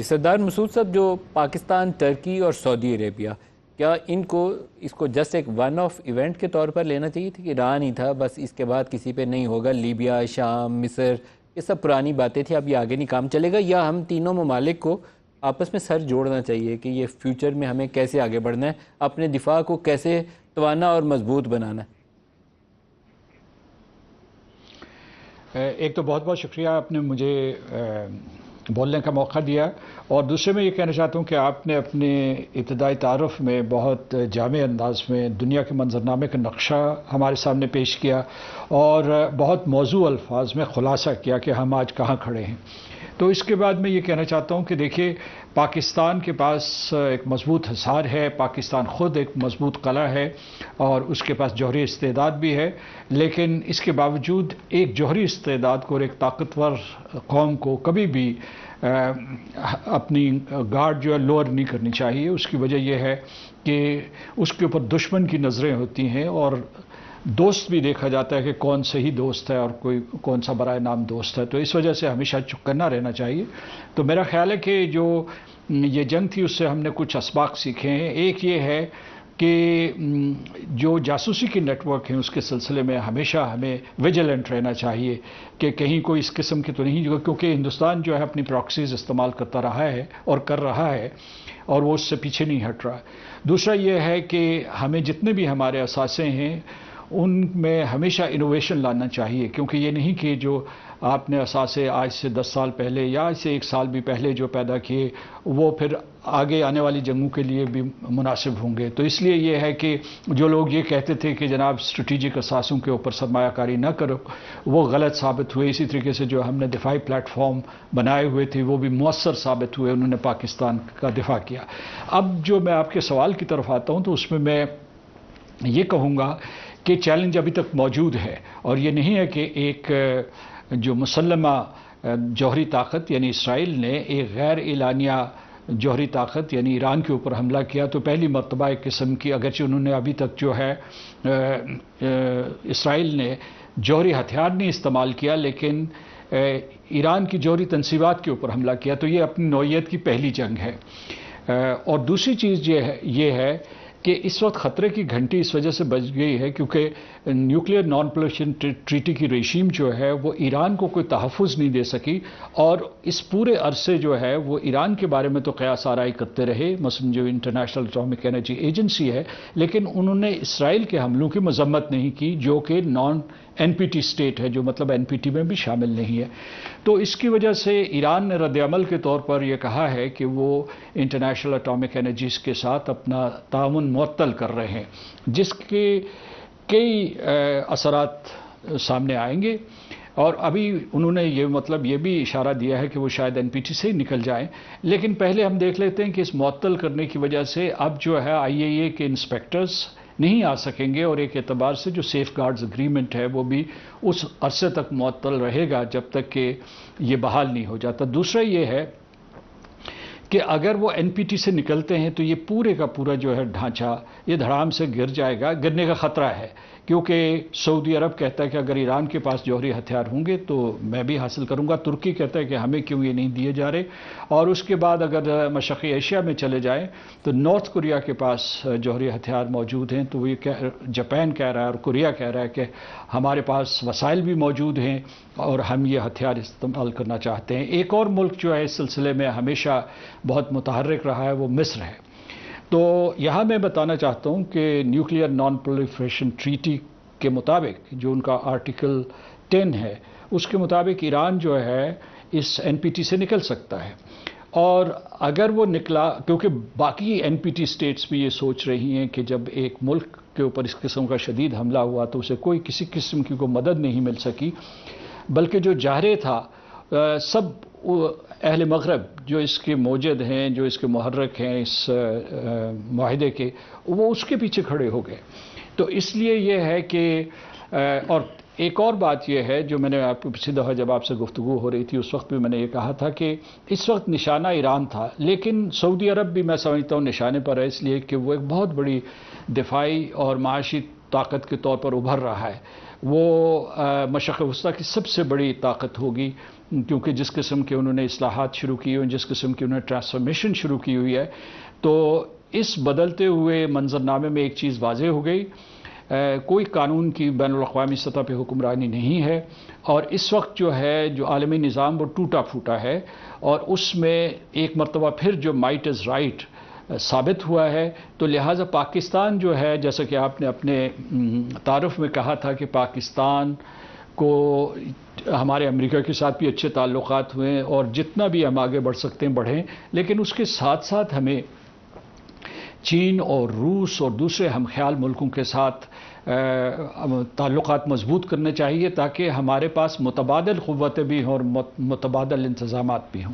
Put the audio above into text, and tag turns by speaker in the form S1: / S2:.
S1: سردار مسعود صاحب، جو پاکستان، ترکی اور سعودی عربیہ، کیا اس کو جسٹ ایک ون آف ایونٹ کے طور پر لینا چاہیے تھی کہ ایران ہی تھا بس، اس کے بعد کسی پہ نہیں ہوگا؟ لیبیا، شام، مصر، یہ سب پرانی باتیں تھیں، اب یہ آگے نہیں کام چلے گا؟ یا ہم تینوں ممالک کو آپس میں سر جوڑنا چاہیے کہ یہ فیوچر میں ہمیں کیسے آگے بڑھنا ہے، اپنے دفاع کو کیسے توانا اور مضبوط بنانا ہے؟
S2: ایک تو بہت بہت شکریہ، آپ نے مجھے بولنے کا موقع دیا، اور دوسرے میں یہ کہنا چاہتا ہوں کہ آپ نے اپنے ابتدائی تعارف میں بہت جامع انداز میں دنیا کے منظرنامے کا نقشہ ہمارے سامنے پیش کیا، اور بہت موضوع الفاظ میں خلاصہ کیا کہ ہم آج کہاں کھڑے ہیں۔ تو اس کے بعد میں یہ کہنا چاہتا ہوں کہ دیکھیے، پاکستان کے پاس ایک مضبوط حصار ہے، پاکستان خود ایک مضبوط قلعہ ہے، اور اس کے پاس جوہری استعداد بھی ہے، لیکن اس کے باوجود ایک جوہری استعداد کو اور ایک طاقتور قوم کو کبھی بھی اپنی گارڈ جو ہے لوور نہیں کرنی چاہیے۔ اس کی وجہ یہ ہے کہ اس کے اوپر دشمن کی نظریں ہوتی ہیں، اور دوست بھی دیکھا جاتا ہے کہ کون صحیح دوست ہے اور کون سا برائے نام دوست ہے، تو اس وجہ سے ہمیشہ چوکنا رہنا چاہیے۔ تو میرا خیال ہے کہ جو یہ جنگ تھی اس سے ہم نے کچھ اسباق سیکھے ہیں۔ ایک یہ ہے کہ جو جاسوسی کی نیٹ ورک ہیں اس کے سلسلے میں ہمیشہ ہمیں ویجیلنٹ رہنا چاہیے کہ کہیں کوئی اس قسم کی تو نہیں، کیونکہ ہندوستان جو ہے اپنی پراکسیز استعمال کرتا رہا ہے اور کر رہا ہے، اور وہ اس سے پیچھے نہیں ہٹ رہا۔ دوسرا یہ ہے کہ ہمیں جتنے بھی ہمارے اثاثے ہیں ان میں ہمیشہ انوویشن لانا چاہیے، کیونکہ یہ نہیں کہ جو آپ نے اثاثے آج سے 10 سال پہلے یا آج سے 1 سال بھی پہلے جو پیدا کیے وہ پھر آگے آنے والی جنگوں کے لیے بھی مناسب ہوں گے۔ تو اس لیے یہ ہے کہ جو لوگ یہ کہتے تھے کہ جناب اسٹریٹجک اثاثوں کے اوپر سرمایہ کاری نہ کرو، وہ غلط ثابت ہوئے۔ اسی طریقے سے جو ہم نے دفاعی پلیٹ فارم بنائے ہوئے تھے وہ بھی مؤثر ثابت ہوئے، انہوں نے پاکستان کا دفاع کیا۔ اب جو میں آپ کے سوال کی طرف آتا ہوں تو اس میں یہ کہوں گا کہ چیلنج ابھی تک موجود ہے، اور یہ نہیں ہے کہ ایک جو مسلمہ جوہری طاقت یعنی اسرائیل نے ایک غیر اعلانیہ جوہری طاقت یعنی ایران کے اوپر حملہ کیا تو پہلی مرتبہ ایک قسم کی، اگرچہ انہوں نے ابھی تک جو ہے اسرائیل نے جوہری ہتھیار نہیں استعمال کیا، لیکن ایران کی جوہری تنصیبات کے اوپر حملہ کیا، تو یہ اپنی نوعیت کی پہلی جنگ ہے۔ اور دوسری چیز یہ ہے کہ اس وقت خطرے کی گھنٹی اس وجہ سے بج گئی ہے کیونکہ نیوکلیئر نان پرولیفریشن ٹریٹی کی ریشیم جو ہے وہ ایران کو کوئی تحفظ نہیں دے سکی، اور اس پورے عرصے جو ہے وہ ایران کے بارے میں تو قیاس آرائی کرتے رہے، مثلا جو انٹرنیشنل اٹامک انرجی ایجنسی ہے، لیکن انہوں نے اسرائیل کے حملوں کی مذمت نہیں کی جو کہ non N P T state ہے، جو مطلب این پی ٹی میں بھی شامل نہیں ہے۔ تو اس کی وجہ سے ایران نے رد عمل کے طور پر یہ کہا ہے کہ وہ انٹرنیشنل اٹامک انرجیز کے ساتھ اپنا تعاون معطل کر رہے ہیں، جس کے کئی اثرات سامنے آئیں گے، اور ابھی انہوں نے یہ بھی اشارہ دیا ہے کہ وہ شاید این پی ٹی سے ہی نکل جائیں، لیکن پہلے ہم دیکھ لیتے ہیں کہ اس معطل کرنے کی وجہ سے اب جو ہے آئی اے اے کے انسپیکٹرز نہیں آ سکیں گے، اور ایک اعتبار سے جو سیف گارڈز اگریمنٹ ہے وہ بھی اس عرصے تک معطل رہے گا جب تک کہ یہ بحال نہیں ہو جاتا۔ دوسرا یہ ہے کہ اگر وہ این پی ٹی سے نکلتے ہیں تو یہ پورے کا پورا جو ہے ڈھانچہ یہ دھڑام سے گر جائے گا، گرنے کا خطرہ ہے، کیونکہ سعودی عرب کہتا ہے کہ اگر ایران کے پاس جوہری ہتھیار ہوں گے تو میں بھی حاصل کروں گا، ترکی کہتا ہے کہ ہمیں کیوں یہ نہیں دیے جا رہے، اور اس کے بعد اگر مشرقی ایشیا میں چلے جائیں تو نارتھ کوریا کے پاس جوہری ہتھیار موجود ہیں، تو یہ جاپان کہہ رہا ہے اور کوریا کہہ رہا ہے کہ ہمارے پاس وسائل بھی موجود ہیں اور ہم یہ ہتھیار استعمال کرنا چاہتے ہیں۔ ایک اور ملک جو ہے اس سلسلے میں ہمیشہ بہت متحرک رہا ہے وہ مصر ہے۔ تو یہاں میں بتانا چاہتا ہوں کہ نیوکلیئر نان پرولیفریشن ٹریٹی کے مطابق جو ان کا آرٹیکل 10 ہے اس کے مطابق ایران جو ہے اس این پی ٹی سے نکل سکتا ہے، اور اگر وہ نکلا، کیونکہ باقی این پی ٹی اسٹیٹس بھی یہ سوچ رہی ہیں کہ جب ایک ملک کے اوپر اس قسم کا شدید حملہ ہوا تو اسے کسی قسم کی کوئی مدد نہیں مل سکی، بلکہ جو جارحہ تھا سب اہل مغرب جو اس کے موجد ہیں، جو اس کے محرک ہیں اس معاہدے کے، وہ اس کے پیچھے کھڑے ہو گئے۔ تو اس لیے یہ ہے کہ اور ایک اور بات یہ ہے جو میں نے آپ کو پچھلی دفعہ جب آپ سے گفتگو ہو رہی تھی اس وقت بھی میں نے یہ کہا تھا کہ اس وقت نشانہ ایران تھا، لیکن سعودی عرب بھی میں سمجھتا ہوں نشانے پر ہے، اس لیے کہ وہ ایک بہت بڑی دفاعی اور معاشی طاقت کے طور پر ابھر رہا ہے، وہ مشرق وسطیٰ کی سب سے بڑی طاقت ہوگی، کیونکہ جس قسم کے انہوں نے اصلاحات شروع کی ہوئی ہیں، جس قسم کی انہوں نے ٹرانسفارمیشن شروع کی ہوئی ہے، تو اس بدلتے ہوئے منظرنامے میں ایک چیز واضح ہو گئی، کوئی قانون کی بین الاقوامی سطح پہ حکمرانی نہیں ہے، اور اس وقت جو ہے جو عالمی نظام وہ ٹوٹا پھوٹا ہے، اور اس میں ایک مرتبہ پھر جو مائٹ از رائٹ ثابت ہوا ہے، تو لہٰذا پاکستان جو ہے، جیسا کہ آپ نے اپنے تعارف میں کہا تھا کہ پاکستان کو ہمارے امریکہ کے ساتھ بھی اچھے تعلقات ہوئے ہیں، اور جتنا بھی ہم آگے بڑھ سکتے ہیں بڑھیں، لیکن اس کے ساتھ ساتھ ہمیں چین اور روس اور دوسرے ہم خیال ملکوں کے ساتھ تعلقات مضبوط کرنے چاہیے، تاکہ ہمارے پاس متبادل قوتیں بھی ہوں اور متبادل انتظامات بھی ہوں۔